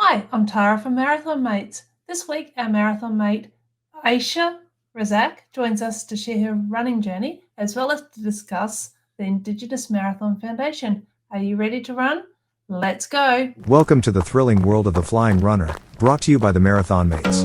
Hi, I'm Tara from Marathon Mates. This week, our marathon mate, Ayesha Razzaq, joins us to share her running journey, as well as to discuss the Indigenous Marathon Foundation. Are you ready to run? Let's go. Welcome to the thrilling world of the Flying RuNR, brought to you by the Marathon Mates.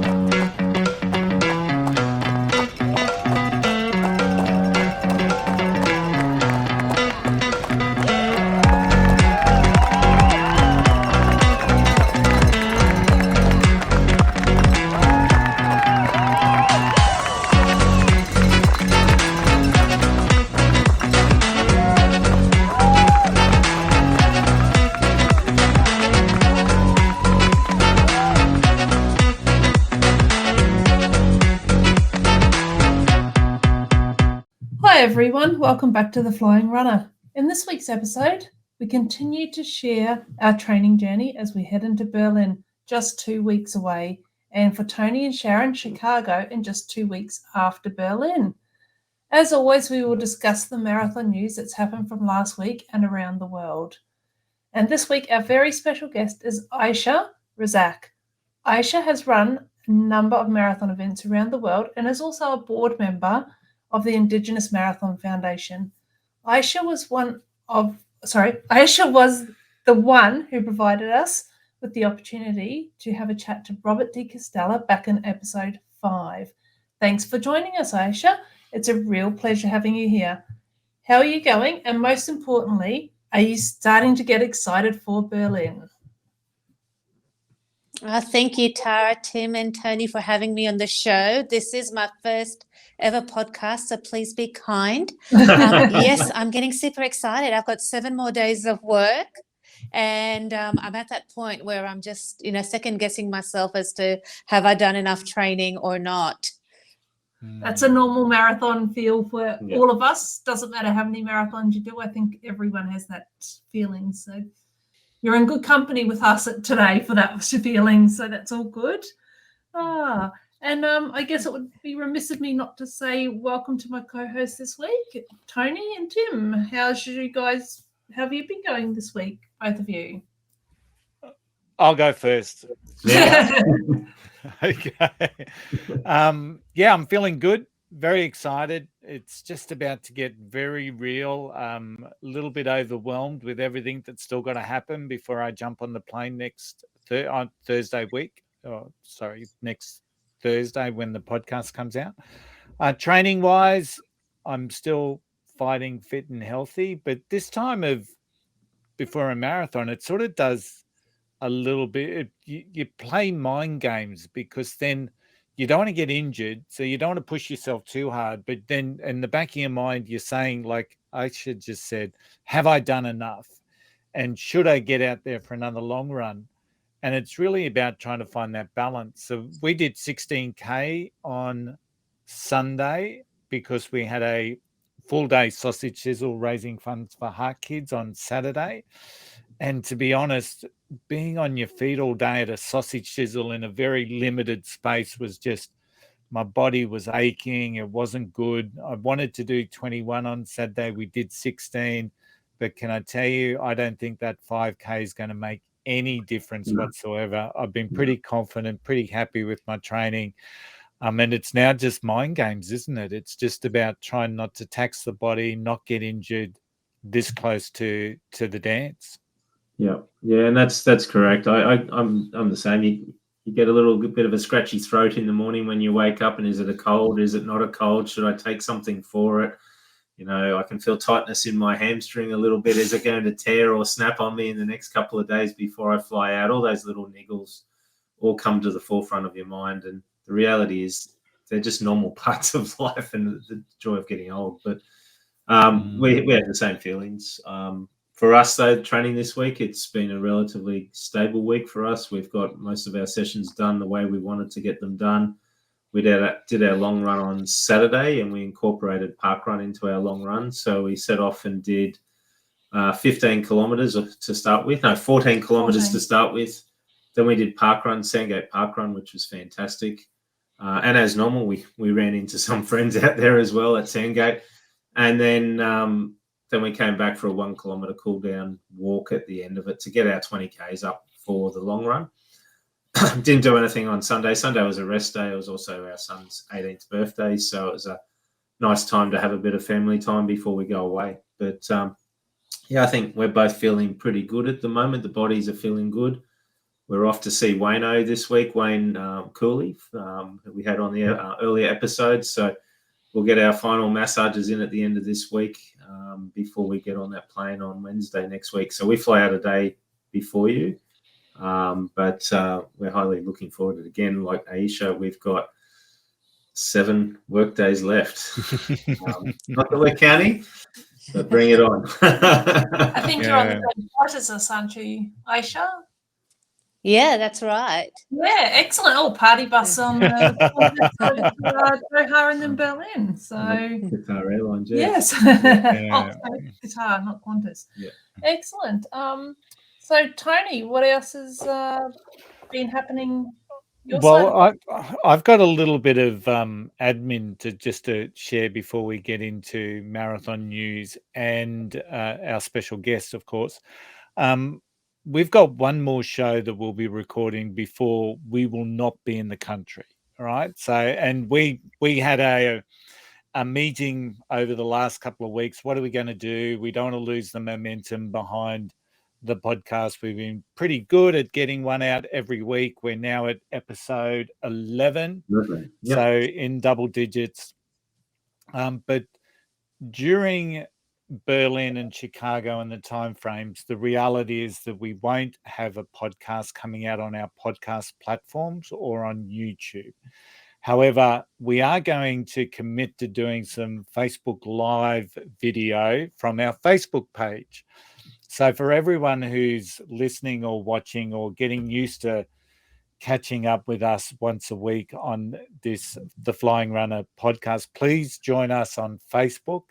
Hi everyone, welcome back to the Flying RuNR. In this week's episode, we continue to share our training journey as we head into Berlin, just 2 weeks away, and for Tony and Sharon, Chicago, in just 2 weeks after Berlin. As always, we will discuss the marathon news that's happened from last week and around the world. And this week, our very special guest is Ayesha Razzaq. Ayesha has run a number of marathon events around the world and is also a board member of the Indigenous Marathon Foundation. Ayesha was the one who provided us with the opportunity to have a chat to Robert de Castella back in episode 5. Thanks for joining us, Ayesha. It's a real pleasure having you here. How are you going? And most importantly, are you starting to get excited for Berlin? Thank you, Tara, Tim, and Tony for having me on the show. This is my first ever podcast, so please be kind. Yes, I'm getting super excited. I've got 7 more days of work, and I'm at that point where I'm just, second guessing myself as to have I done enough training or not. That's a normal marathon feel for all of us. Doesn't matter how many marathons you do. I think everyone has that feeling. So you're in good company with us today for that feeling. So that's all good. And I guess it would be remiss of me not to say welcome to my co-host this week, Tony and Tim. How have you been going this week, both of you? I'll go first. Yeah. Okay. I'm feeling good, very excited. It's just about to get very real. A little bit overwhelmed with everything that's still going to happen before I jump on the plane next Thursday when the podcast comes out. Training wise, I'm still fighting fit and healthy, but this time before a marathon, it sort of does a little bit. You play mind games because then you don't want to get injured, so you don't want to push yourself too hard. But then in the back of your mind, you're saying, like Aisha just said, have I done enough? And should I get out there for another long run? And it's really about trying to find that balance. So we did 16K on Sunday because we had a full day sausage sizzle raising funds for Heart Kids on Saturday. And to be honest, being on your feet all day at a sausage sizzle in a very limited space was just, my body was aching. It wasn't good. I wanted to do 21 on Saturday. We did 16. But can I tell you, I don't think that 5K is going to make any difference whatsoever. I've been pretty confident, pretty happy with my training. And it's now just mind games, isn't it? It's just about trying not to tax the body, not get injured this close to the dance. Yeah, and that's correct. I'm the same. You get a little bit of a scratchy throat in the morning when you wake up, and is it a cold? Is it not a cold? Should I take something for it? I can feel tightness in my hamstring a little bit. Is it going to tear or snap on me in the next couple of days before I fly out? All those little niggles all come to the forefront of your mind, and the reality is they're just normal parts of life and the joy of getting old. But we have the same feelings. For us, though, training this week, it's been a relatively stable week for us. We've got most of our sessions done the way we wanted to get them done. We did our long run on Saturday, and we incorporated parkrun into our long run. So we set off and did 15 kilometres to start with. No, 14 kilometres to start with. Then we did parkrun, Sandgate Parkrun, which was fantastic. And as normal, we ran into some friends out there as well at Sandgate. And then we came back for a 1 kilometre cool down walk at the end of it to get our 20Ks up for the long run. didn't do anything on Sunday. Sunday was a rest day. It was also our son's 18th birthday, so it was a nice time to have a bit of family time before we go away. But yeah, I think we're both feeling pretty good at the moment. The bodies are feeling good. We're off to see Wayno this week, Wayne Cooley, that we had on the earlier episodes. So we'll get our final massages in at the end of this week before we get on that plane on Wednesday next week. So we fly out a day before you. But we're highly looking forward to it. Again, like Ayesha, we've got 7 work days left. Not that we're counting, but bring it on. I think you're on the same part as us, aren't you, Ayesha? Yeah, that's right. Yeah, excellent. Oh, party bus on Doha and then Berlin. So Qatar Airlines, yes, Yeah. Qatar, not Qantas. Yeah. Excellent. So Tony, what else has been happening? Your Well, I've got a little bit of admin to share before we get into marathon news and our special guest, of course. We've got one more show that we'll be recording before we will not be in the country. All right. So, and we had a meeting over the last couple of weeks. What are we going to do? We don't want to lose the momentum behind the podcast. We've been pretty good at getting one out every week. We're now at episode 11. Yep. So in double digits. But during Berlin and Chicago and the timeframes, the reality is that we won't have a podcast coming out on our podcast platforms or on YouTube. However, we are going to commit to doing some Facebook Live video from our Facebook page. So for everyone who's listening or watching or getting used to catching up with us once a week on the Flying RuNR podcast, please join us on Facebook.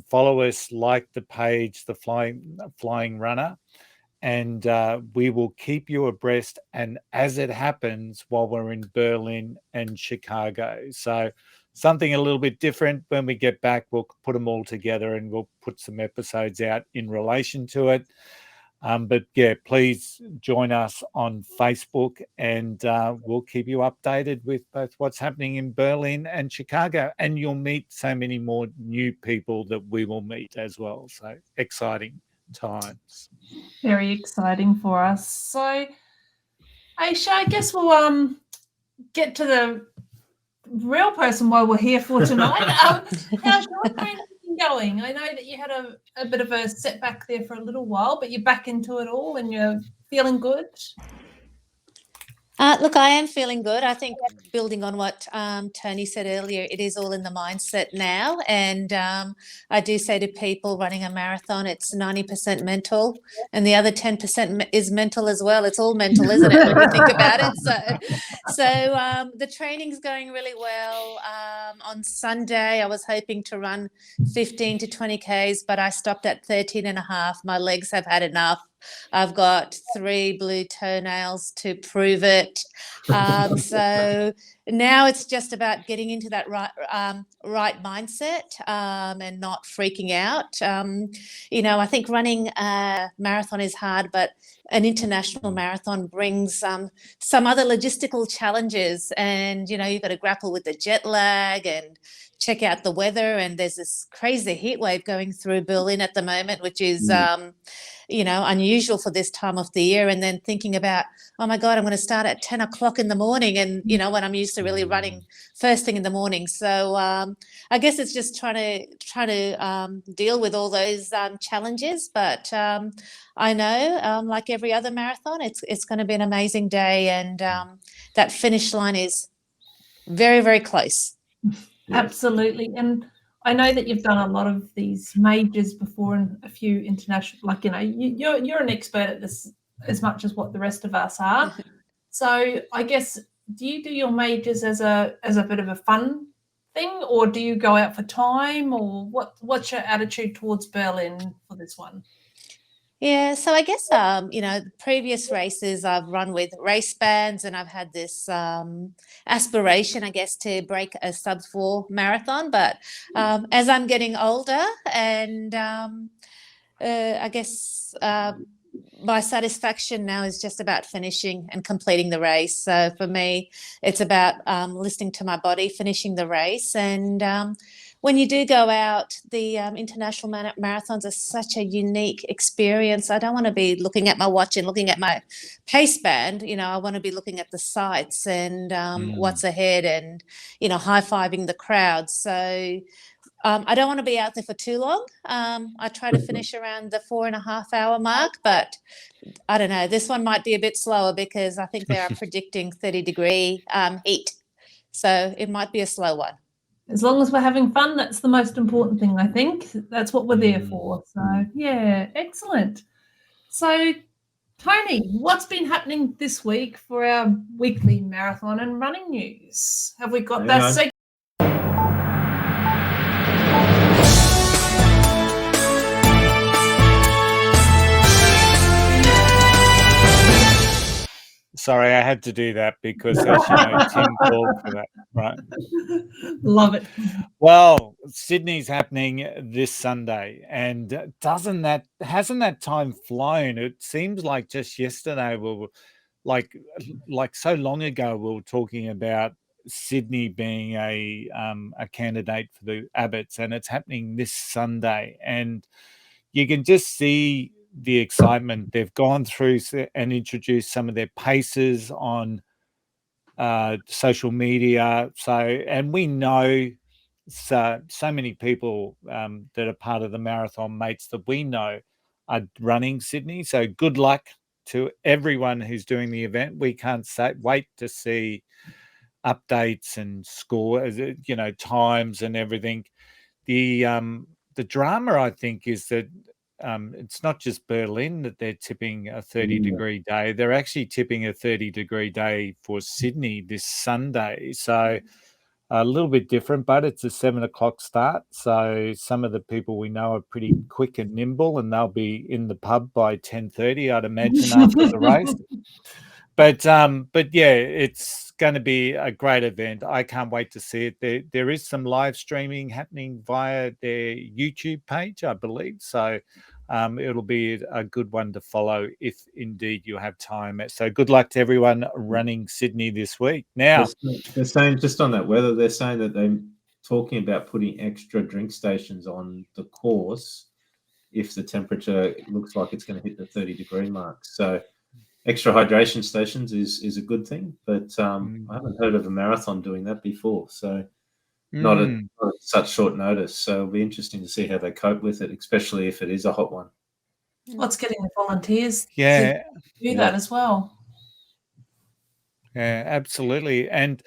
Follow us, like the page, the Flying RuNR, and we will keep you abreast. And as it happens, while we're in Berlin and Chicago, so something a little bit different. When we get back, we'll put them all together and we'll put some episodes out in relation to it. But yeah, please join us on Facebook and we'll keep you updated with both what's happening in Berlin and Chicago. And you'll meet so many more new people that we will meet as well. So exciting times. very exciting for us. So, Aisha, I guess we'll get to the real person while we're here for tonight. How's your training going? I know that you had a bit of a setback there for a little while, but you're back into it all and you're feeling good. Look, I am feeling good. I think building on what Tony said earlier, it is all in the mindset now. And I do say to people running a marathon, it's 90% mental and the other 10% is mental as well. It's all mental, isn't it, when you think about it? So the training's going really well. On Sunday, I was hoping to run 15 to 20 Ks, but I stopped at 13 and a half. My legs have had enough. I've got 3 blue toenails to prove it. So now it's just about getting into that right mindset and not freaking out. I think running a marathon is hard, but an international marathon brings some other logistical challenges. And, you've got to grapple with the jet lag and check out the weather. And there's this crazy heat wave going through Berlin at the moment, which is unusual for this time of the year. And then thinking about, oh my God, I'm going to start at 10 o'clock in the morning. And, when I'm used to really running first thing in the morning. So I guess it's just trying to deal with all those challenges. But I know, like every other marathon, it's going to be an amazing day. And that finish line is very, very close. Absolutely. And I know that you've done a lot of these majors before and a few international, you're an expert at this as much as what the rest of us are. So I guess, do you do your majors as a bit of a fun thing, or do you go out for time, or what's your attitude towards Berlin for this one? Yeah, so I guess, previous races I've run with race bands and I've had this aspiration, I guess, to break a sub-4 marathon. But as I'm getting older and I guess my satisfaction now is just about finishing and completing the race. So for me, it's about listening to my body, finishing the race. And when you do go out, the international marathons are such a unique experience. I don't want to be looking at my watch and looking at my pace band. I want to be looking at the sights and what's ahead and, high-fiving the crowd. So I don't want to be out there for too long. I try to finish around the 4.5 hour mark, but I don't know. This one might be a bit slower because I think they are predicting 30-degree heat. So it might be a slow one. As long as we're having fun, that's the most important thing, I think. That's what we're there for. So, yeah, excellent. So, Tony, what's been happening this week for our weekly marathon and running news? Have we got that segment? Sorry, I had to do that because, as you know, Tim called for that, right? Love it. Well, Sydney's happening this Sunday, and hasn't that time flown? It seems like just yesterday we were like so long ago we were talking about Sydney being a candidate for the Abbotts, and it's happening this Sunday, and you can just see the excitement. They've gone through and introduced some of their paces on social media. And we know so many people that are part of the marathon mates that we know are running Sydney. So good luck to everyone who's doing the event. We can't wait to see updates and score, times and everything. The drama, I think, is that it's not just Berlin that they're tipping a 30-degree day. They're actually tipping a 30-degree day for Sydney this Sunday. So a little bit different, but it's a 7:00 start. So some of the people we know are pretty quick and nimble, and they'll be in the pub by 10:30, I'd imagine, after the race. But yeah, it's going to be a great event. I can't wait to see it. There is some live streaming happening via their YouTube page, I believe. So it'll be a good one to follow if indeed you have time. So good luck to everyone running Sydney this week. Now, they're saying, just on that weather, they're saying that they're talking about putting extra drink stations on the course if the temperature looks like it's going to hit the 30-degree mark. So extra hydration stations is a good thing, but I haven't heard of a marathon doing that before. So not at such short notice. So it'll be interesting to see how they cope with it, especially if it is a hot one. What's getting the volunteers to do that as well? Yeah, absolutely. And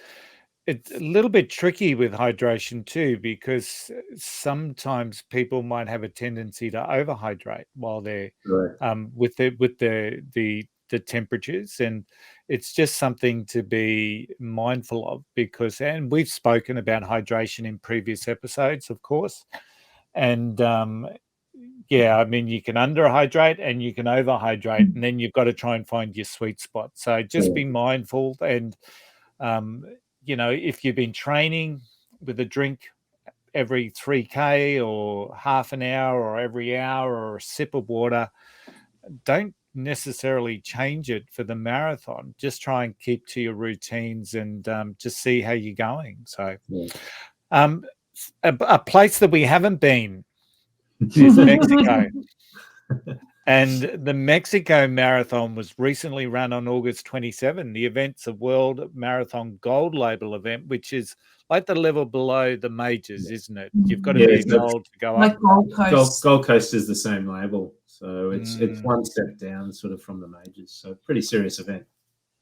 it's a little bit tricky with hydration too, because sometimes people might have a tendency to overhydrate while they're with the temperatures, and it's just something to be mindful of, because, and we've spoken about hydration in previous episodes, of course, and I mean, you can underhydrate and you can overhydrate, and then you've got to try and find your sweet spot. So just be mindful, and if you've been training with a drink every 3K or half an hour or every hour or a sip of water, don't necessarily change it for the marathon. Just try and keep to your routines and just see how you're going. So a place that we haven't been is Mexico. And the Mexico Marathon was recently run on August 27. The event's a World Marathon Gold Label event, which is like the level below the majors, isn't it? You've got to be gold to go up. Gold Coast. Gold Coast is the same label. So it's one step down sort of from the majors. So pretty serious event.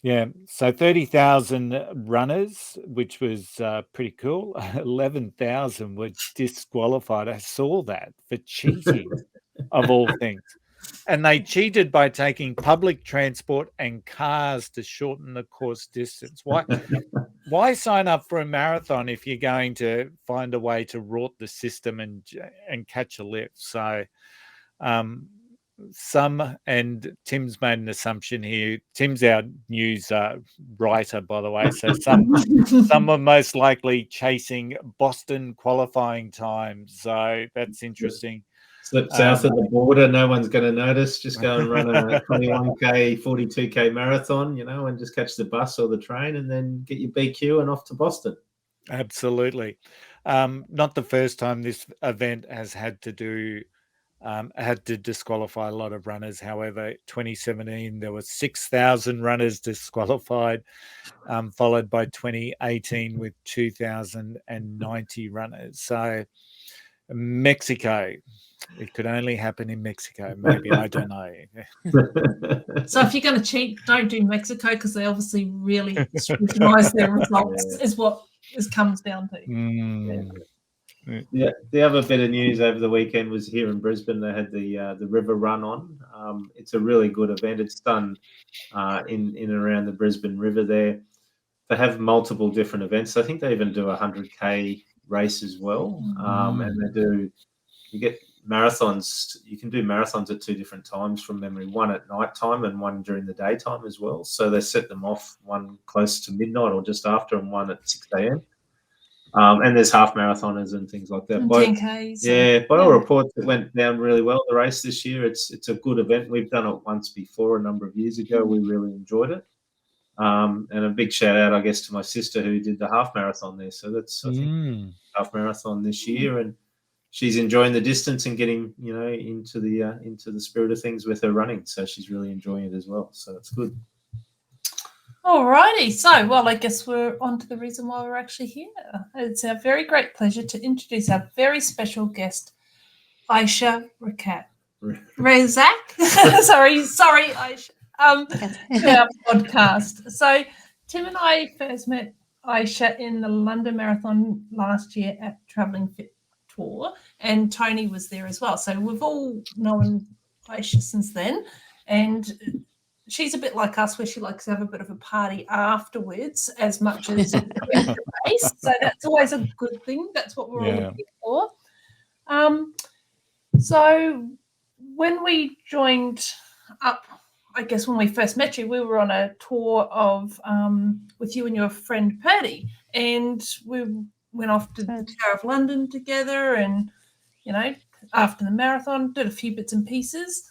Yeah. So 30,000 runners, which was pretty cool. 11,000 were disqualified. I saw that for cheating, of all things. And they cheated by taking public transport and cars to shorten the course distance. Why sign up for a marathon if you're going to find a way to rort the system and catch a lift? So and Tim's made an assumption here. Tim's our news writer, by the way. So some are most likely chasing Boston qualifying times. So that's interesting. Slip south of the border, no one's going to notice. Just go and run a 21K, 42K marathon, and just catch the bus or the train and then get your BQ and off to Boston. Absolutely. Not the first time this event has had to disqualify a lot of runners. However, 2017, there were 6,000 runners disqualified, followed by 2018 with 2,090 runners. So Mexico, it could only happen in Mexico. Maybe, I don't know. So if you're going to cheat, don't do Mexico, because they obviously really scrutinize their results, is what this comes down to. Yeah. The other bit of news over the weekend was here in Brisbane. They had the River Run on. It's a really good event. It's done in and around the Brisbane River there. They have multiple different events. I think they even do a 100K race as well. And you get marathons. You can do marathons at 2 different times from memory, one at night time and one during the daytime as well. So they set them off, one close to midnight or just after, and one at 6 a.m. And there's half marathoners and things like that. And 10Ks. Yeah, by all reports, it went down really well, the race this year. It's a good event. We've done it once before, a number of years ago. We really enjoyed it. And a big shout out, I guess, to my sister who did the half marathon there. So that's, I think, half marathon this year. And she's enjoying the distance and getting, into the spirit of things with her running. So she's really enjoying it as well. So it's good. Alrighty, so I guess we're on to the reason why we're actually here. It's our very great pleasure to introduce our very special guest, Ayesha Razzaq. sorry, Ayesha. To our podcast. So Tim and I first met Ayesha in the London Marathon last year at Travelling Fit Tour, and Tony was there as well. So we've all known Ayesha since then, and she's a bit like us, where she likes to have a bit of a party afterwards as much as the race. So that's always a good thing. That's what we're all looking for. So when we joined up, I guess when we first met you, we were on a tour of with you and your friend Purdy, and we went off to the Tower of London together, and after the marathon did a few bits and pieces.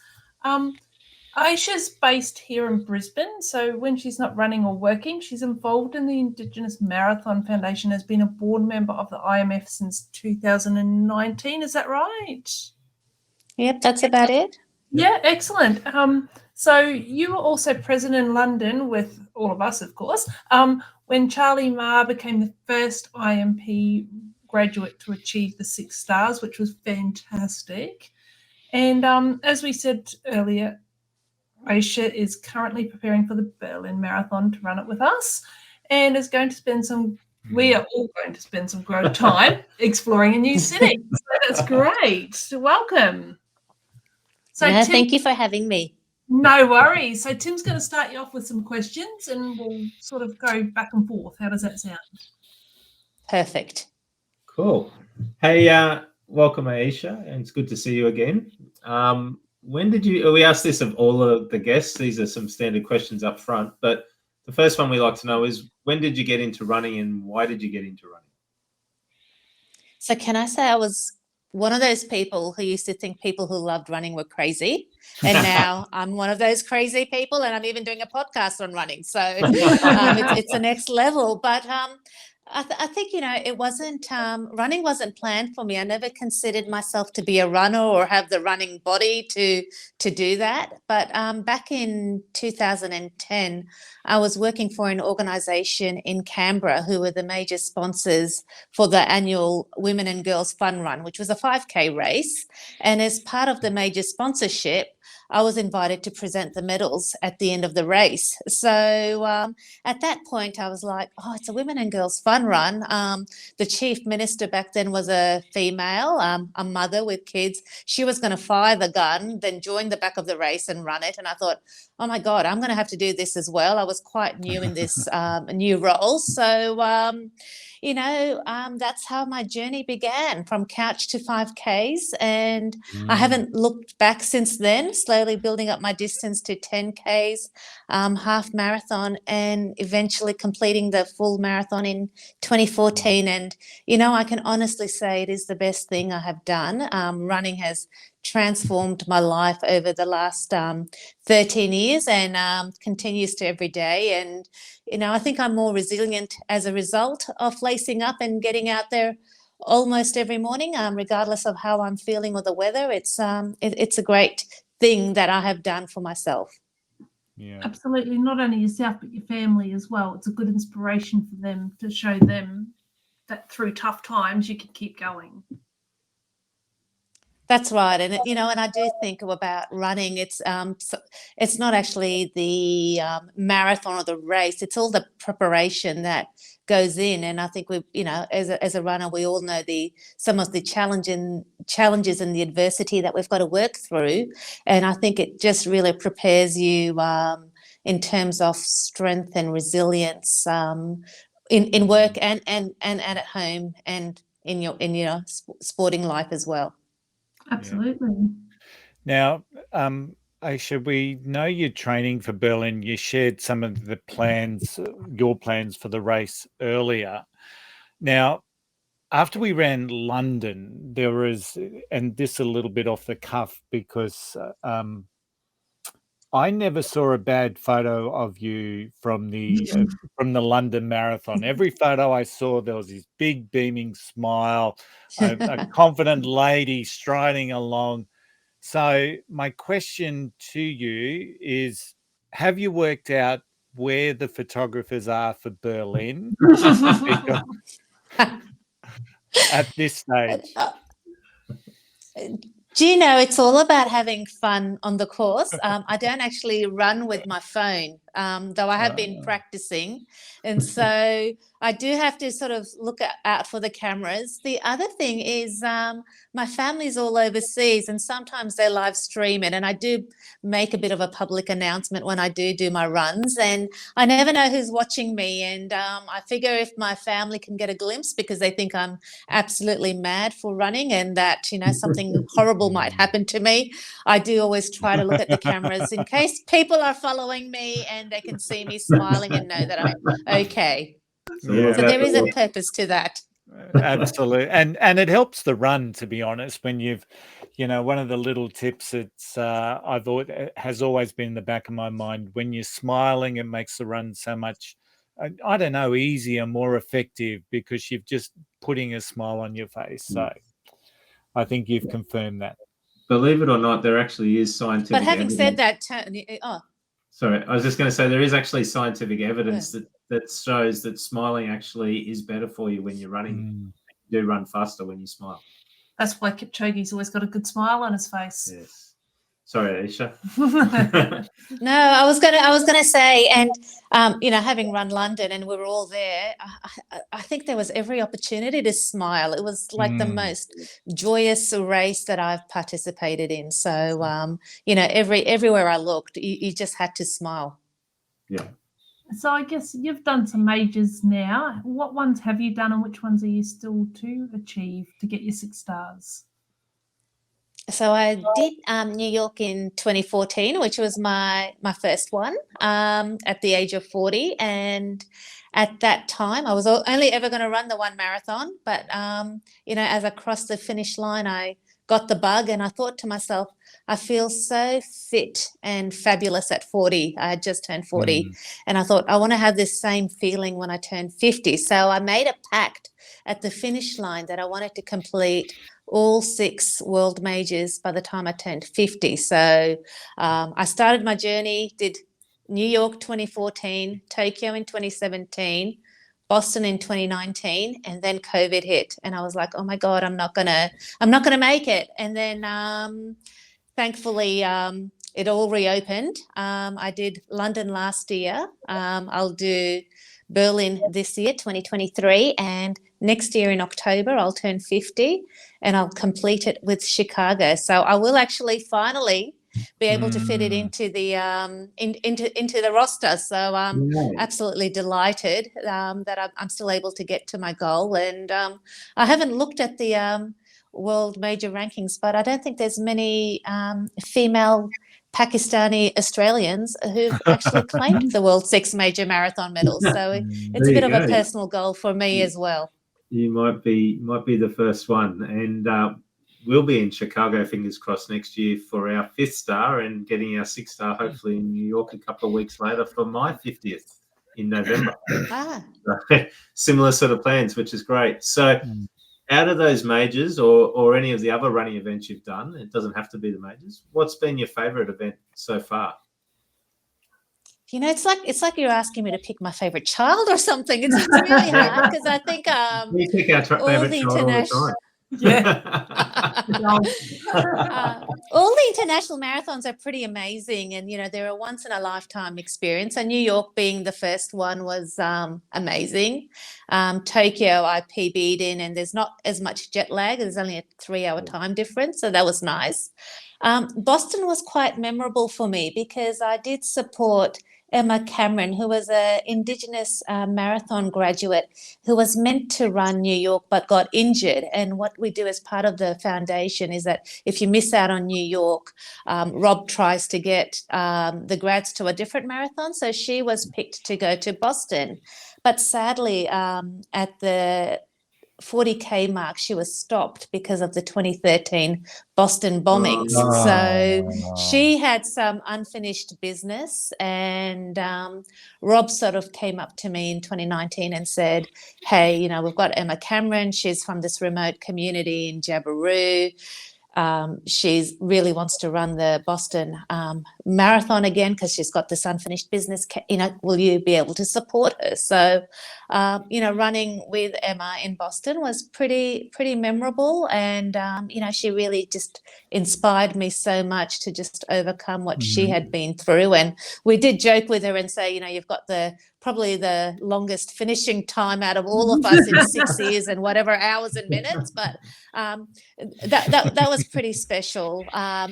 Ayesha's based here in Brisbane, so when she's not running or working, she's involved in the Indigenous Marathon Foundation, has been a board member of the IMF since 2019. Is that right? Yep, that's about it. Yeah, excellent. So you were also present in London with all of us, of course, when Charlie Marr became the first IMP graduate to achieve the 6 stars, which was fantastic. And as we said earlier, Ayesha is currently preparing for the Berlin Marathon to run it with us, and is going to spend we are all going to spend some great time exploring a new city. So that's great. Welcome. So Yeah, Tim, thank you for having me. no worries. So Tim's going to start you off with some questions, and we'll sort of go back and forth. How does that sound? Perfect. Cool. Hey, welcome, Ayesha, and it's good to see you again. When did we asked this of all of the guests? These are some standard questions up front, but the first one we like to know is, when did you get into running, and why did you get into running? So can I say I was one of those people who used to think people who loved running were crazy, and now I'm one of those crazy people, and I'm even doing a podcast on running. So it's the next level. But I think, it wasn't, running wasn't planned for me. I never considered myself to be a runner or have the running body to do that. But back in 2010, I was working for an organisation in Canberra who were the major sponsors for the annual Women and Girls Fun Run, which was a 5K race. And as part of the major sponsorship, I was invited to present the medals at the end of the race. So at that point, I was like, oh, it's a Women and Girls Fun Run. The chief minister back then was a female, a mother with kids. She was going to fire the gun, then join the back of the race and run it. And I thought, oh, my God, I'm going to have to do this as well. I was quite new in this new role. So, that's how my journey began, from couch to 5Ks. And I haven't looked back since then, slowly building up my distance to 10Ks, half marathon, and eventually completing the full marathon in 2014. And, I can honestly say it is the best thing I have done. Running has transformed my life over the last 13 years and continues to every day. And, I think I'm more resilient as a result of lacing up and getting out there almost every morning, regardless of how I'm feeling or the weather. It's a great thing that I have done for myself. Yeah. Absolutely. Not only yourself, but your family as well. It's a good inspiration for them to show them that through tough times you can keep going. That's right, and and I do think about running. It's not actually the marathon or the race. It's all the preparation that goes in, and I think we, as a runner, we all know some of the challenges and the adversity that we've got to work through, and I think it just really prepares you in terms of strength and resilience in work and at home and in your sporting life as well. Absolutely. Now, Ayesha, we know you're training for Berlin. You shared some of the plans, your plans for the race earlier. Now, after we ran London, there was, and this a little bit off the cuff, because I never saw a bad photo of you from the London Marathon. Every photo I saw, there was this big beaming smile, a confident lady striding along. So my question to you is, have you worked out where the photographers are for Berlin at this stage? Do you know, it's all about having fun on the course. I don't actually run with my phone, though I have been practicing. And so I do have to sort of look out for the cameras. The other thing is my family's all overseas, and sometimes they live stream it. And I do make a bit of a public announcement when I do my runs. And I never know who's watching me. And I figure if my family can get a glimpse, because they think I'm absolutely mad for running and that, something horrible might happen to me, I do always try to look at the cameras in case people are following me and they can see me smiling and know that I'm okay. So there is a purpose to that. Absolutely. And it helps the run, to be honest, when you've, one of the little tips it's has always been in the back of my mind, when you're smiling, it makes the run so much, I don't know, easier, more effective, because you've just putting a smile on your face. So I think you've confirmed that. Believe it or not, there actually is scientific But having evidence. said that, sorry, I was just going to say there is actually scientific evidence that shows that smiling actually is better for you when you're running. You do run faster when you smile. That's why Kipchoge's always got a good smile on his face. Yes. Sorry, Ayesha. No, I was gonna say, and having run London and we were all there, I think there was every opportunity to smile. It was like the most joyous race that I've participated in. So everywhere I looked, you just had to smile. Yeah. So I guess you've done some majors now. What ones have you done, and which ones are you still to achieve to get your 6 stars? So I did New York in 2014, which was my first one at the age of 40. And at that time, I was only ever going to run the one marathon. But, as I crossed the finish line, I got the bug and I thought to myself, I feel so fit and fabulous at 40. I had just turned 40. And I thought, I want to have this same feeling when I turn 50. So I made a pact at the finish line that I wanted to complete all 6 world majors by the time I turned 50. So I started my journey, did New York 2014, Tokyo in 2017, Boston in 2019, and then COVID hit. And I was like, oh my God, I'm not gonna make it. And then thankfully it all reopened. I did London last year. I'll do Berlin this year, 2023, and next year in October I'll turn 50 and I'll complete it with Chicago. So I will actually finally be able to fit it into the into the roster. So I'm absolutely delighted that I'm still able to get to my goal. And I haven't looked at the world major rankings, but I don't think there's many female Pakistani Australians who've actually claimed the world's 6 major marathon medals. So it's a bit of a personal goal for me as well. You might be the first one. And we'll be in Chicago, fingers crossed, next year for our 5th star, and getting our 6th star hopefully in New York a couple of weeks later for my 50th in November. Similar sort of plans, which is great. So out of those majors or any of the other running events you've done, it doesn't have to be the majors, what's been your favorite event so far? You know, it's like you're asking me to pick my favorite child or something. It's really hard because I think we pick our favorite child all the time. All the international marathons are pretty amazing, and you know, they're a once in a lifetime experience. And New York being the first one was amazing. Tokyo I PB'd in, and there's not as much jet lag. There's only a 3-hour time difference, so that was nice. Boston was quite memorable for me because I did support Emma Cameron, who was an Indigenous Marathon graduate who was meant to run New York but got injured. And what we do as part of the foundation is that if you miss out on New York, Rob tries to get the grads to a different marathon. So she was picked to go to Boston. But sadly, at the 40K mark, she was stopped because of the 2013 Boston bombings. So she had some unfinished business, and Rob sort of came up to me in 2019 and said, hey, you know, we've got Emma Cameron. She's from this remote community in Jabiru. She really wants to run the Boston marathon again because she's got this unfinished business. You know, will you be able to support her? So, you know, running with Emma in Boston was pretty memorable, and you know, she really just inspired me so much to just overcome what she had been through. And we did joke with her and say, you know, you've got probably the longest finishing time out of all of us in 6 years and whatever hours and minutes, but that was pretty special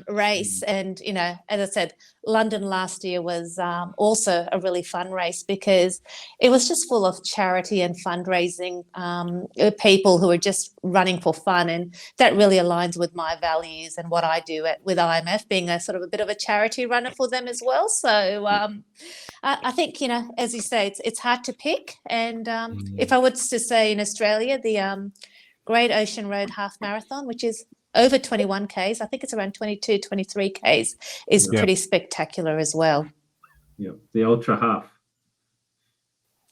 race. And you know, as I said, London last year was also a really fun race because it was just full of charity and fundraising people who are just running for fun, and that really aligns with my values and what I do with IMF, being a sort of a bit of a charity runner for them as well. So I think, you know, as you say, it's hard to pick. And if I was to say in Australia, the Great Ocean Road Half Marathon, which is over 21 Ks, I think it's around 22, 23 Ks, is pretty spectacular as well. Yeah, the Ultra Half.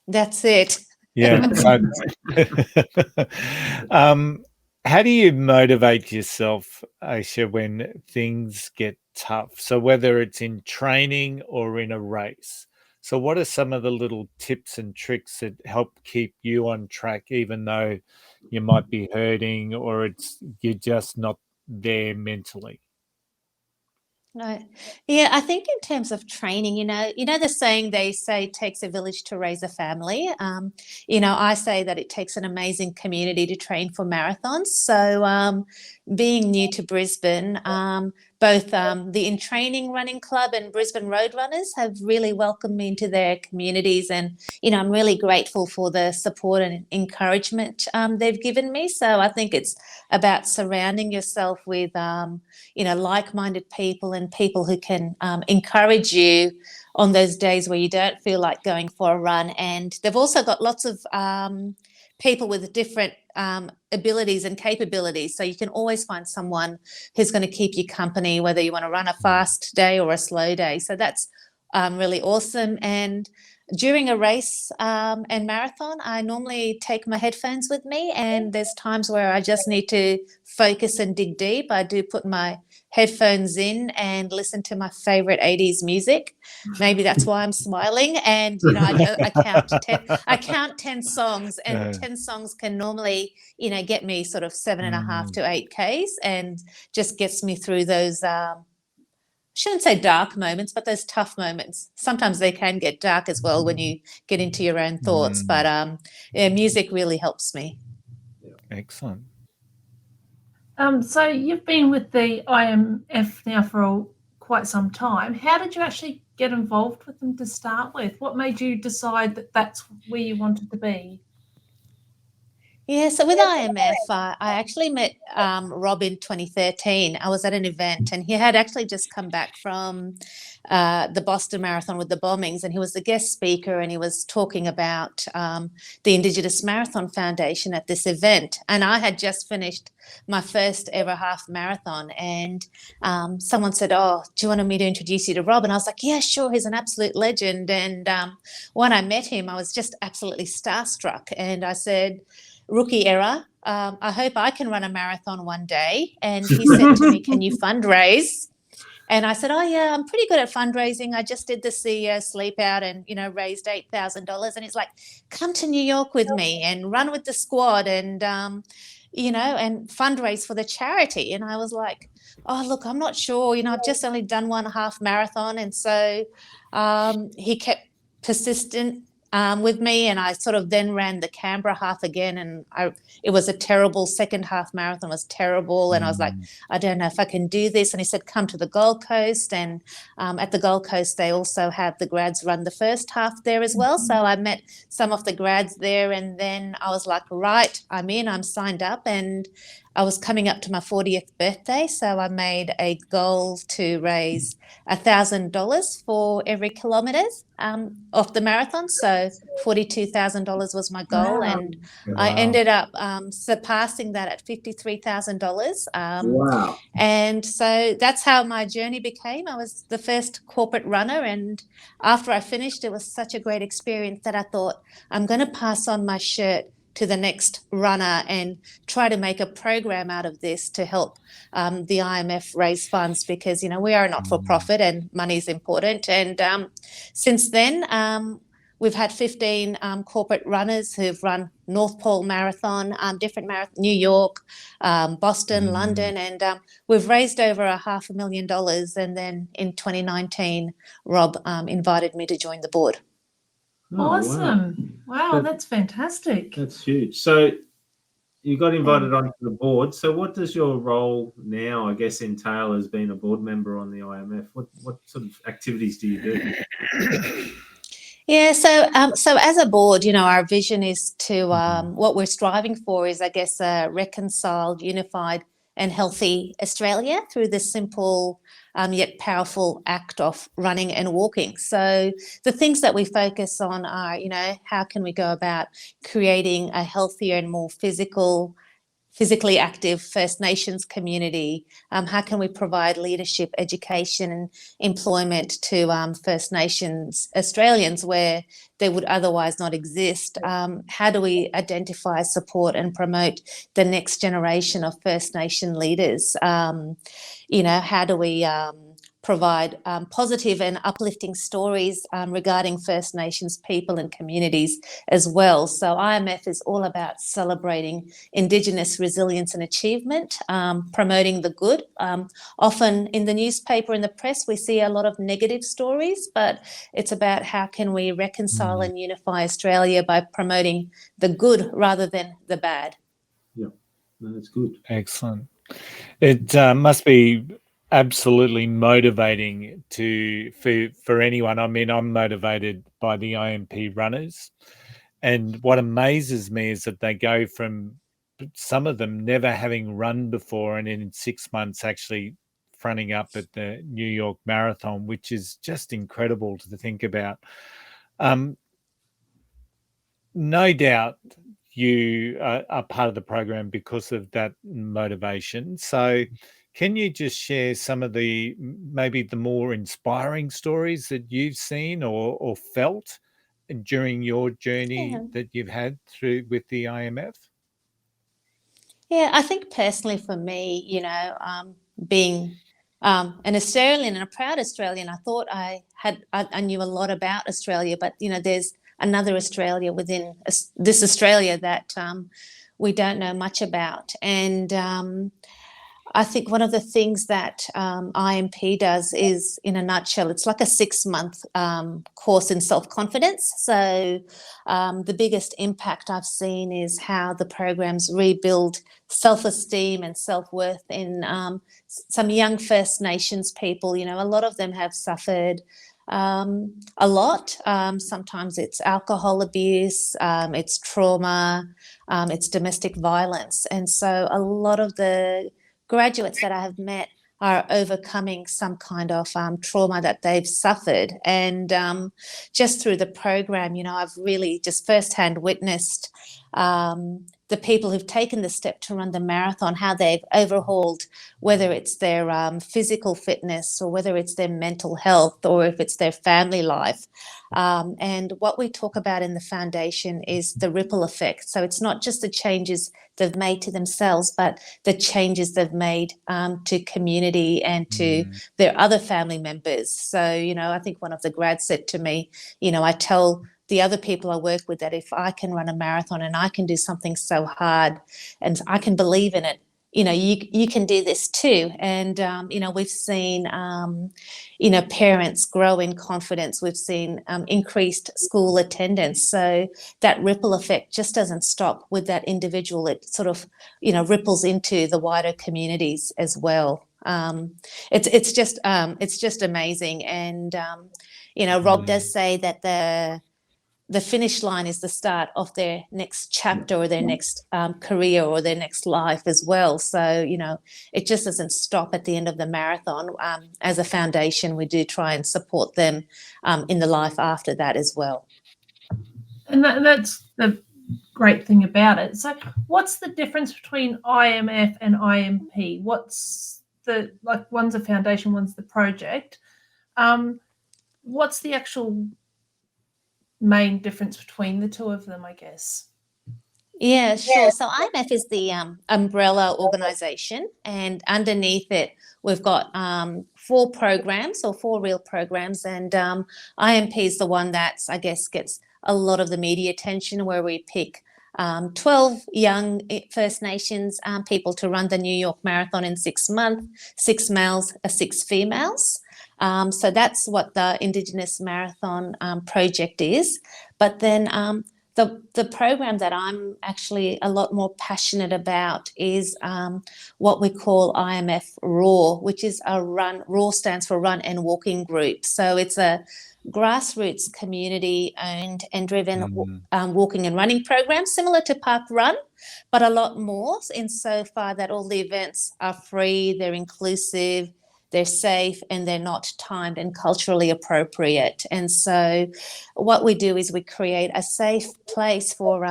That's it. Yeah. How do you motivate yourself, Ayesha, when things get tough? So whether it's in training or in a race. So what are some of the little tips and tricks that help keep you on track, even though you might be hurting or you're just not there mentally? No. Yeah, I think in terms of training, you know the saying they say it takes a village to raise a family. You know, I say that it takes an amazing community to train for marathons. So being new to Brisbane, both the In Training Running Club and Brisbane Road Runners have really welcomed me into their communities, and you know, I'm really grateful for the support and encouragement they've given me. So I think it's about surrounding yourself with you know, like-minded people and people who can encourage you on those days where you don't feel like going for a run. And they've also got lots of people with different abilities and capabilities. So you can always find someone who's going to keep you company, whether you want to run a fast day or a slow day. So that's really awesome. And during a race and marathon, I normally take my headphones with me, and there's times where I just need to focus and dig deep. I do put my headphones in and listen to my favorite 80s music. Maybe that's why I'm smiling. And you know, I count 10 songs, and 10 songs can normally, you know, get me sort of 7.5 to 8 Ks, and just gets me through those shouldn't say dark moments, but those tough moments. Sometimes they can get dark as well when you get into your own thoughts. But yeah, music really helps me. Excellent. So you've been with the IMF now for quite some time. How did you actually get involved with them to start with? What made you decide that that's where you wanted to be? Yeah, so with IMF, I actually met Rob in 2013. I was at an event and he had actually just come back from the Boston Marathon with the bombings, and he was the guest speaker, and he was talking about the Indigenous Marathon Foundation at this event. And I had just finished my first ever half marathon, and someone said, "Oh, do you want me to introduce you to Rob?" And I was like, "Yeah, sure, he's an absolute legend." And when I met him, I was just absolutely starstruck. And I said, "Rookie error. I hope I can run a marathon one day." And he said to me, "Can you fundraise?" And I said, "Oh yeah, I'm pretty good at fundraising. I just did the CEO sleep out and, raised $8,000." And he's like, "Come to New York with me and run with the squad and, and fundraise for the charity." And I was like, "Oh, look, I'm not sure. I've just only done one half marathon." And so he kept persistent with me, and I sort of then ran the Canberra half again, and it was a terrible second half marathon. Was terrible, and I was like, "I don't know if I can do this." And he said, "Come to the Gold Coast," and at the Gold Coast they also have the grads run the first half there as well. So I met some of the grads there, and then I was like, "Right, I'm signed up." And I was coming up to my 40th birthday, so I made a goal to raise $1,000 for every kilometre of the marathon. So $42,000 was my goal, and I ended up surpassing that at $53,000. Wow. And so that's how my journey became. I was the first corporate runner, and after I finished, it was such a great experience that I thought, I'm going to pass on my shirt to the next runner and try to make a program out of this to help the IMF raise funds, because we are a not-for-profit and money is important. And since then we've had 15 corporate runners who've run North Pole Marathon, different marathon, New York, Boston, London, and we've raised over $500,000. And then in 2019 Rob invited me to join the board. Oh, awesome. Wow, that's fantastic. That's huge. So you got invited onto the board. So what does your role now, I guess, entail as being a board member on the IMF? What sort of activities do you do? Yeah, so as a board, our vision is to what we're striving for is, I guess, a reconciled, unified and healthy Australia through the simple yet powerful act of running and walking. So the things that we focus on are, how can we go about creating a healthier and more physically active First Nations community? How can we provide leadership, education and employment to First Nations Australians where they would otherwise not exist? How do we identify, support and promote the next generation of First Nation leaders? How do we provide positive and uplifting stories regarding First Nations people and communities as well? So IMF is all about celebrating Indigenous resilience and achievement, promoting the good. Often in the newspaper and the press we see a lot of negative stories, but it's about how can we reconcile and unify Australia by promoting the good rather than the bad. Yeah, no, that's good. Excellent. It must be absolutely motivating for anyone. I mean, I'm motivated by the IMP runners, and what amazes me is that they go from some of them never having run before, and in 6 months actually fronting up at the New York Marathon, which is just incredible to think about. No doubt you are part of the program because of that motivation. So can you just share some of maybe the more inspiring stories that you've seen or felt during your journey that you've had through with the IMF? Yeah, I think personally for me, being an Australian and a proud Australian, I thought I knew a lot about Australia, but there's another Australia within this Australia that we don't know much about. And I think one of the things that IMP does is, in a nutshell, it's like a 6-month course in self-confidence. So the biggest impact I've seen is how the programs rebuild self-esteem and self-worth in some young First Nations people. A lot of them have suffered a lot. Sometimes it's alcohol abuse, it's trauma, it's domestic violence. And so a lot of the graduates that I have met are overcoming some kind of trauma that they've suffered. And just through the program, I've really just firsthand witnessed the people who've taken the step to run the marathon, how they've overhauled, whether it's their physical fitness or whether it's their mental health or if it's their family life. And what we talk about in the foundation is the ripple effect. So it's not just the changes they've made to themselves, but the changes they've made to community and to their other family members. So, I think one of the grads said to me, I tell the other people I work with that if I can run a marathon and I can do something so hard and I can believe in it, you can do this too. And, we've seen, parents grow in confidence. We've seen increased school attendance. So that ripple effect just doesn't stop with that individual. It sort of, ripples into the wider communities as well. It's just amazing. And, Rob does say that the finish line is the start of their next chapter or their next career or their next life as well. So, it just doesn't stop at the end of the marathon. As a foundation, we do try and support them in the life after that as well. And that's the great thing about it. So what's the difference between IMF and IMP? What's one's a foundation, one's the project. What's the actual main difference between the two of them, I guess? Yeah, sure. So IMF is the umbrella organisation, and underneath it we've got 4 programs or 4 real programs, and IMP is the one that's, I guess, gets a lot of the media attention, where we pick 12 young First Nations people to run the New York Marathon in 6 months, 6 males, 6 females. So that's what the Indigenous Marathon project is. But then the program that I'm actually a lot more passionate about is what we call IMF RuNR, which is a run. RuNR stands for Run and Walking Group. So it's a grassroots community owned and driven walking and running program, similar to Park Run, but a lot more insofar that all the events are free, they're inclusive, they're safe, and they're not timed and culturally appropriate. And so what we do is we create a safe place for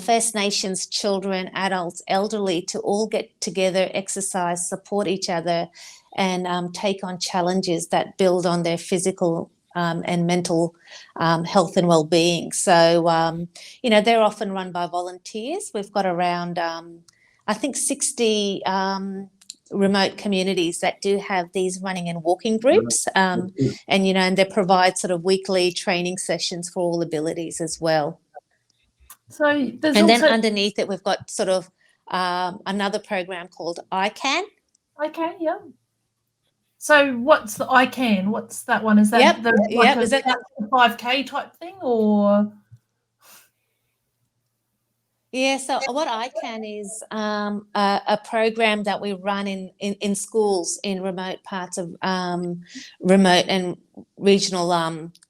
First Nations children, adults, elderly to all get together, exercise, support each other, and take on challenges that build on their physical and mental health and well-being. So, they're often run by volunteers. We've got around, 60 remote communities that do have these running and walking groups, and they provide sort of weekly training sessions for all abilities as well. So then underneath it, we've got sort of another program called ICAN. Okay, yeah. So what's the ICAN? What's that one? Is that is that the 5K type thing, or? Yeah, so what ICAN is a program that we run in schools in remote parts of remote and regional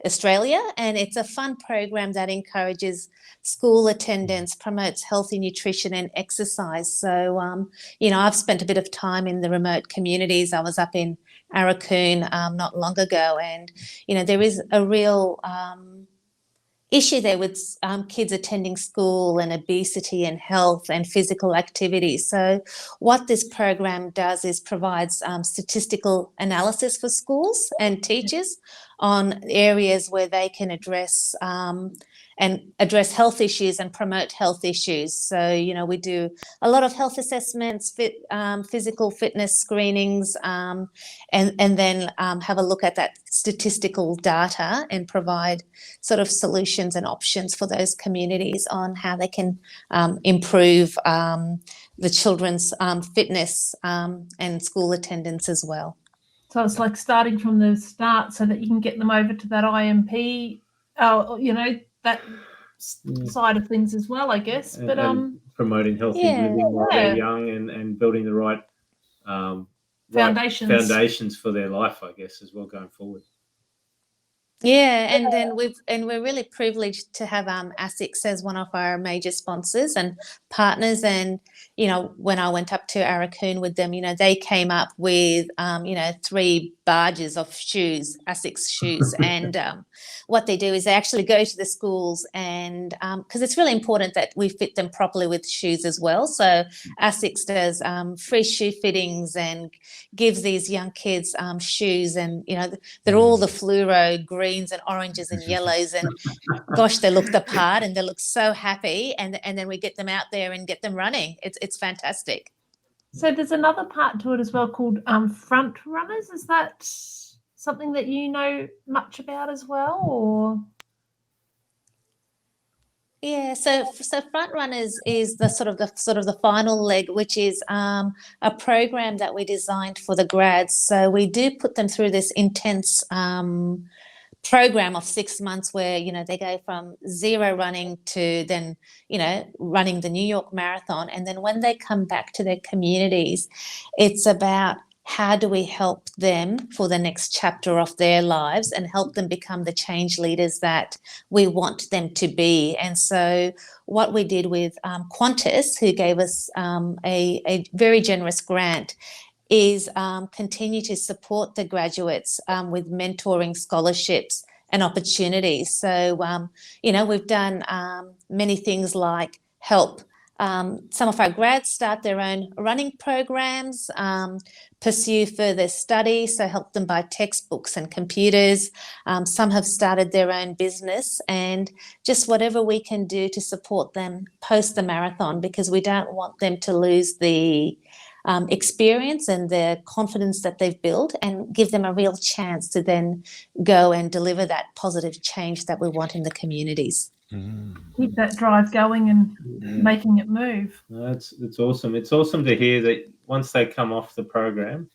Australia, and it's a fun program that encourages school attendance, promotes healthy nutrition and exercise. So, I've spent a bit of time in the remote communities. I was up in Arakoon not long ago, and, there is a real issue there with kids attending school and obesity and health and physical activity. So what this program does is provides statistical analysis for schools and teachers on areas where they can address health issues and promote health issues. So, we do a lot of health assessments, physical fitness screenings, and then have a look at that statistical data and provide sort of solutions and options for those communities on how they can improve the children's fitness and school attendance as well. So it's like starting from the start so that you can get them over to that IMP, that side of things as well, I guess. And promoting healthy living while they're young and building the right foundations for their life, I guess, as well going forward. Yeah, and then we're really privileged to have ASICS as one of our major sponsors and partners. And when I went up to Arakoon with them, they came up with 3 barges of shoes, ASICS shoes, and what they do is they actually go to the schools, and because it's really important that we fit them properly with shoes as well. So ASICS does free shoe fittings and gives these young kids shoes, and they're all the fluoro greens and oranges and yellows, and gosh, they look the part and they look so happy, and then we get them out there and get them running. It's fantastic. So there's another part to it as well called front runners. Is that something that you know much about as well, or? Yeah, so Front Runners is the sort of the final leg, which is a program that we designed for the grads. So we do put them through this intense program of 6 months where they go from zero running to then running the New York Marathon, and then when they come back to their communities, it's about how do we help them for the next chapter of their lives and help them become the change leaders that we want them to be. And so what we did with Qantas, who gave us a very generous grant, is continue to support the graduates with mentoring, scholarships and opportunities. So, we've done many things like help some of our grads start their own running programs, pursue further study, so help them buy textbooks and computers. Some have started their own business, and just whatever we can do to support them post the marathon, because we don't want them to lose the experience and the confidence that they've built, and give them a real chance to then go and deliver that positive change that we want in the communities. Keep that drive going and making it move. That's awesome. It's awesome to hear that once they come off the program,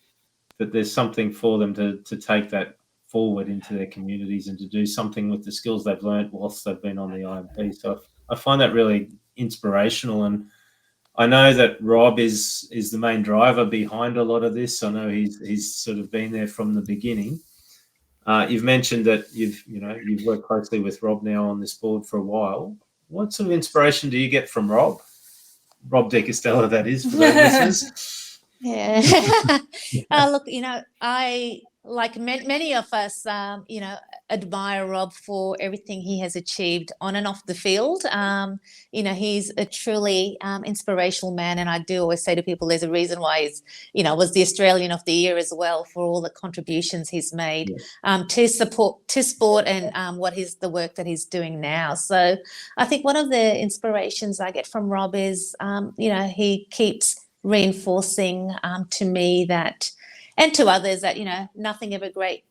that there's something for them to take that forward into their communities and to do something with the skills they've learned whilst they've been on the IMP. So I find that really inspirational, and I know that Rob is the main driver behind a lot of this. I know he's sort of been there from the beginning. You've mentioned that you've worked closely with Rob now on this board for a while. What sort of inspiration do you get from Rob? Rob de Castella, that is, for those listeners. Yeah. Look, I, like many of us, admire Rob for everything he has achieved on and off the field. He's a truly inspirational man, and I do always say to people, there's a reason why he's, was the Australian of the Year as well, for all the contributions he's made to sport and the work that he's doing now. So I think one of the inspirations I get from Rob is, he keeps reinforcing to me that, and to others, that nothing ever great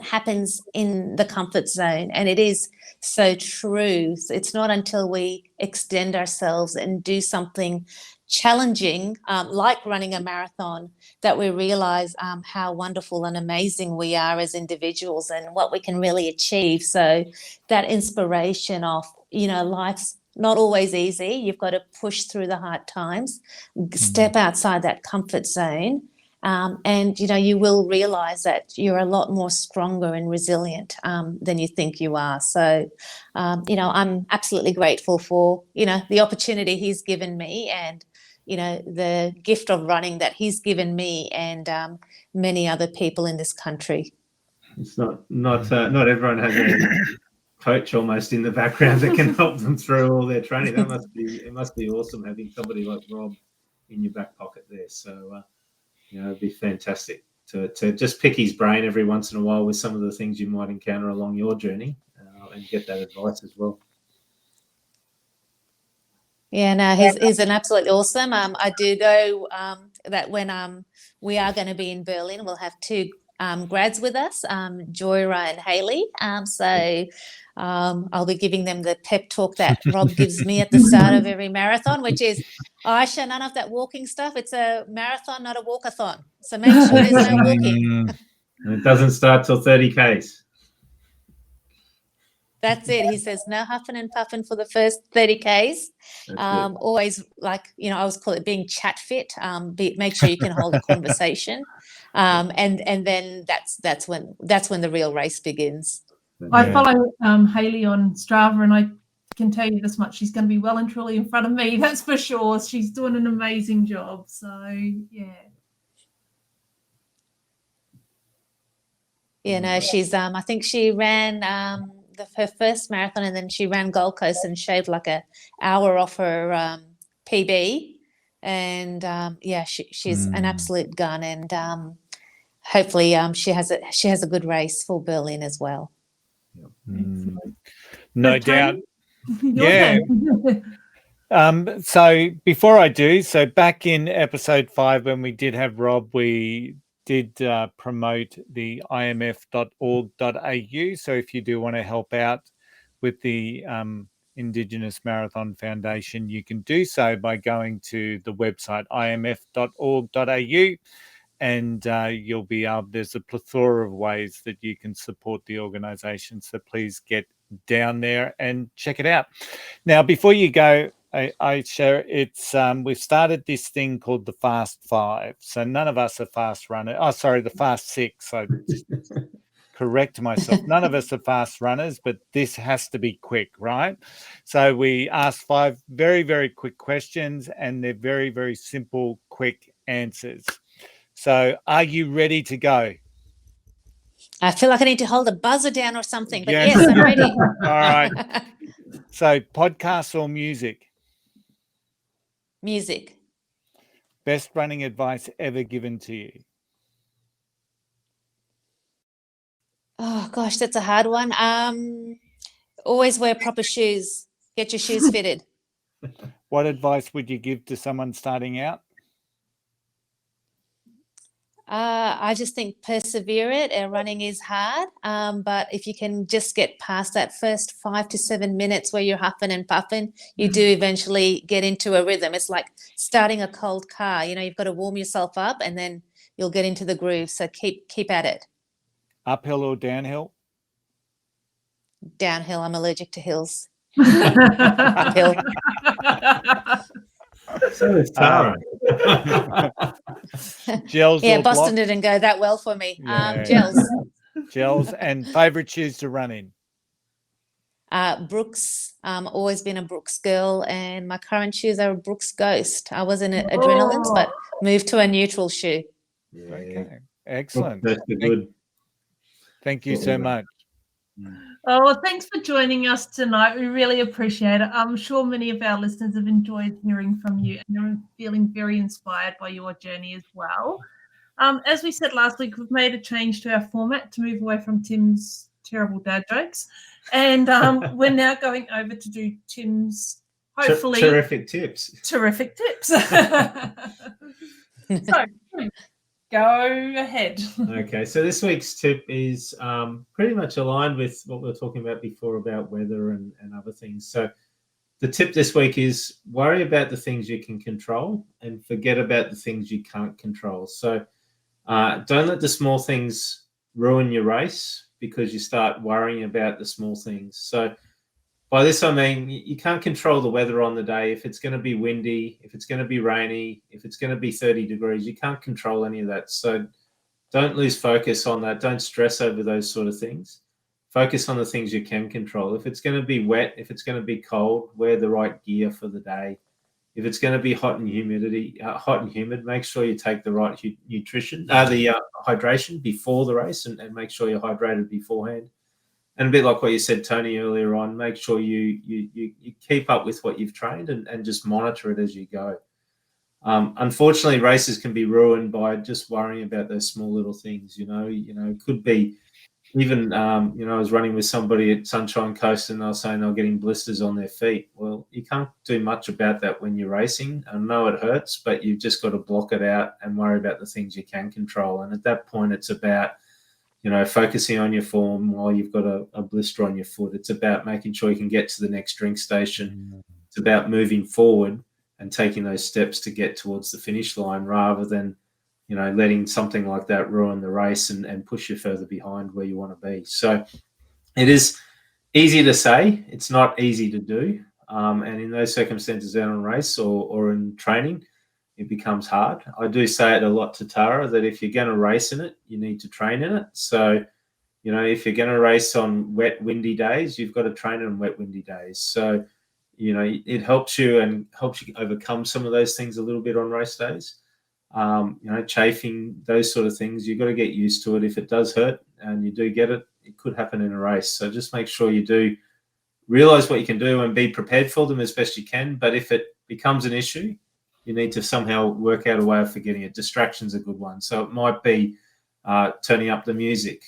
happens in the comfort zone. And it is so true. It's not until we extend ourselves and do something challenging, like running a marathon, that we realize how wonderful and amazing we are as individuals and what we can really achieve. So that inspiration of, life's not always easy. You've got to push through the hard times, step outside that comfort zone. And you will realize that you're a lot more stronger and resilient than you think you are. So I'm absolutely grateful for the opportunity he's given me, and the gift of running that he's given me and many other people in this country. It's not everyone has a coach almost in the background that can help them through all their training. It must be awesome having somebody like Rob in your back pocket there. So it'd be fantastic to just pick his brain every once in a while with some of the things you might encounter along your journey, and get that advice as well. Yeah, no, he's an absolutely awesome. I do know that when we are going to be in Berlin, we'll have 2 grads with us, Joyra and Haley. So I'll be giving them the pep talk that Rob gives me at the start of every marathon, which is, Ayesha, none of that walking stuff. It's a marathon, not a walkathon. So make sure there's no walking. And it doesn't start till 30 Ks. That's it. He says no huffing and puffing for the first 30 Ks. Always, I always call it being chat fit. Make sure you can hold a conversation, and then that's when the real race begins. I follow Hayley on Strava, and I can tell you this much: she's going to be well and truly in front of me. That's for sure. She's doing an amazing job. So yeah. Yeah, no, she's I think she ran her first marathon, and then she ran Gold Coast and shaved like an hour off her PB. And she's an absolute gun, and hopefully she has a good race for Berlin as well. No doubt. Yeah. So before I do, so back in episode 5 when we did have Rob, we did promote the imf.org.au. So if you do want to help out with the Indigenous Marathon Foundation, you can do so by going to the website imf.org.au, and you'll be able, there's a plethora of ways that you can support the organisation. So please get down there and check it out. Now, before you go, I share it's we've started this thing called the Fast 5. So none of us are fast runners. Oh, sorry, the Fast 6. So correct myself. None of us are fast runners, but this has to be quick, right? So we ask 5 very, very quick questions, and they're very, very simple, quick answers. So are you ready to go? I feel like I need to hold a buzzer down or something, but yes, I'm ready. All right. So podcasts or music? Music. Best running advice ever given to you? Oh gosh, that's a hard one. Always wear proper shoes. Get your shoes fitted. What advice would you give to someone starting out? I just think persevere it. Running is hard, but if you can just get past that first 5 to 7 minutes where you're huffing and puffing, you do eventually get into a rhythm. It's like starting a cold car. You know, you've got to warm yourself up, and then you'll get into the groove. So keep at it. Uphill or downhill? Downhill. I'm allergic to hills. Uphill. So is Tara. Gels Yeah, or Boston block? didn't go that well for me. Yeah. Gels. Gels. And favourite shoes to run in? Brooks. Always been a Brooks girl, and my current shoes are a Brooks Ghost. I was in Adrenalines, but moved to a neutral shoe. Yeah. Okay. Excellent. That's good. Thank you so much. Oh, well, thanks for joining us tonight. We really appreciate it. I'm sure many of our listeners have enjoyed hearing from you, and they're feeling very inspired by your journey as well. As we said last week, we've made a change to our format to move away from Tim's terrible dad jokes, and we're now going over to do Tim's hopefully terrific tips. Terrific tips. So, go ahead. Okay, so this week's tip is pretty much aligned with what we were talking about before about weather and other things. So the tip this week is worry about the things you can control and forget about the things you can't control. So don't let the small things ruin your race because you start worrying about the small things. So by this, I mean, you can't control the weather on the day. If it's going to be windy, if it's going to be rainy, if it's going to be 30 degrees, you can't control any of that. So don't lose focus on that. Don't stress over those sort of things. Focus on the things you can control. If it's going to be wet, if it's going to be cold, wear the right gear for the day. If it's going to be hot and humid, make sure you take the right hydration before the race and make sure you're hydrated beforehand. And a bit like what you said, Tony, earlier on, make sure you keep up with what you've trained and just monitor it as you go. Unfortunately, races can be ruined by just worrying about those small little things. It could be even, I was running with somebody at Sunshine Coast and they were saying they were getting blisters on their feet. Well, you can't do much about that when you're racing. I know it hurts, but you've just got to block it out and worry about the things you can control. And at that point, it's about focusing on your form while you've got a blister on your foot. It's about making sure you can get to the next drink station. It's about moving forward and taking those steps to get towards the finish line rather than, letting something like that ruin the race and push you further behind where you want to be. So it is easy to say. It's not easy to do. And in those circumstances out on race or in training, it becomes hard. I do say it a lot to Tara that if you're going to race in it, you need to train in it. So, if you're going to race on wet, windy days, you've got to train on wet, windy days. So, it helps you overcome some of those things a little bit on race days. Chafing, those sort of things, you've got to get used to it. If it does hurt and you do get it, it could happen in a race. So just make sure you do realize what you can do and be prepared for them as best you can. But if it becomes an issue, you need to somehow work out a way of forgetting it. Distraction's a good one. So it might be turning up the music.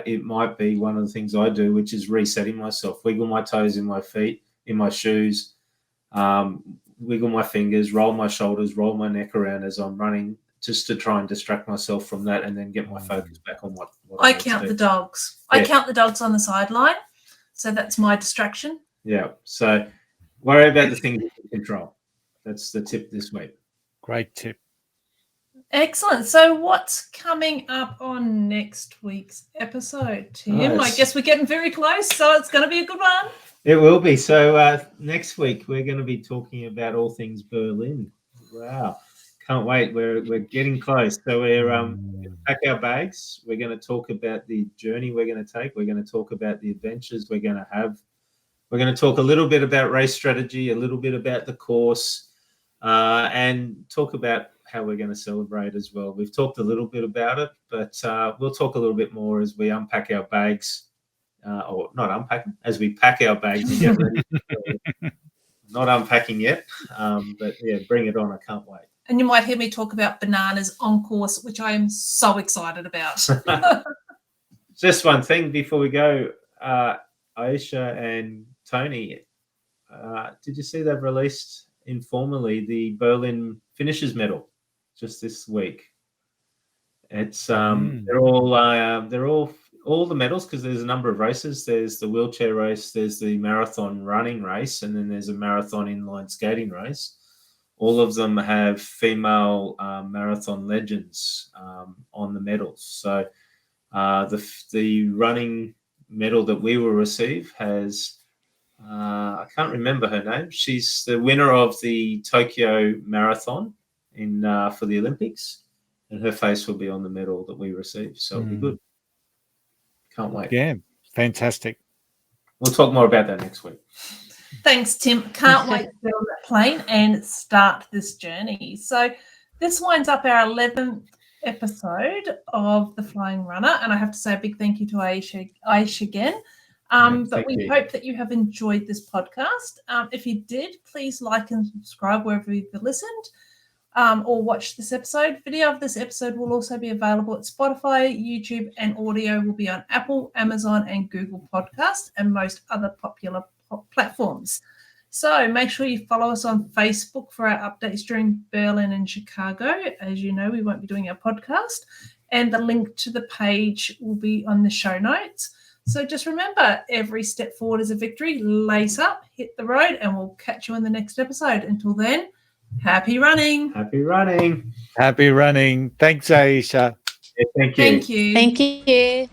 It might be one of the things I do, which is resetting myself, wiggle my toes in my feet, in my shoes, wiggle my fingers, roll my shoulders, roll my neck around as I'm running, just to try and distract myself from that and then get my focus back on what I count the dogs. Yeah. I count the dogs on the sideline. So that's my distraction. Yeah. So worry about the things you can control. That's the tip this week. Great tip. Excellent. So what's coming up on next week's episode, Tim? Nice. I guess we're getting very close, so it's going to be a good one. It will be. So next week we're going to be talking about all things Berlin. Wow. Can't wait. We're getting close. So we're pack our bags. We're going to talk about the journey we're going to take. We're going to talk about the adventures we're going to have. We're going to talk a little bit about race strategy, a little bit about the course, and talk about how we're going to celebrate as well. We've talked a little bit about it, but we'll talk a little bit more as we unpack our bags, or not unpacking, as we pack our bags and get ready. Not unpacking yet, but yeah, bring it on. I can't wait. And you might hear me talk about bananas on course, which I am so excited about. Just one thing before we go, Ayesha and Tony, did you see they've released informally the Berlin Finishers Medal just this week? It's they're all the medals, because there's a number of races. There's the wheelchair race, there's the marathon running race, and then there's a marathon inline skating race. All of them have female marathon legends on the medals. So the running medal that we will receive has, I can't remember her name. She's the winner of the Tokyo Marathon for the Olympics, and her face will be on the medal that we receive. So it'll be good. Can't wait. Yeah, fantastic. We'll talk more about that next week. Thanks, Tim. Can't wait to get on that plane and start this journey. So this winds up our 11th episode of the Flying Runner, and I have to say a big thank you to Ayesha again. But we hope that you have enjoyed this podcast. If you did, please like and subscribe wherever you've listened or watched this episode. Video of this episode will also be available at Spotify, YouTube, and audio will be on Apple, Amazon, and Google Podcasts and most other popular platforms. So make sure you follow us on Facebook for our updates during Berlin and Chicago. As you know, we won't be doing our podcast, and the link to the page will be on the show notes. So just remember, every step forward is a victory. Lace up, hit the road, and we'll catch you in the next episode. Until then, happy running. Happy running. Happy running. Thanks, Ayesha. Yeah, thank you. Thank you. Thank you.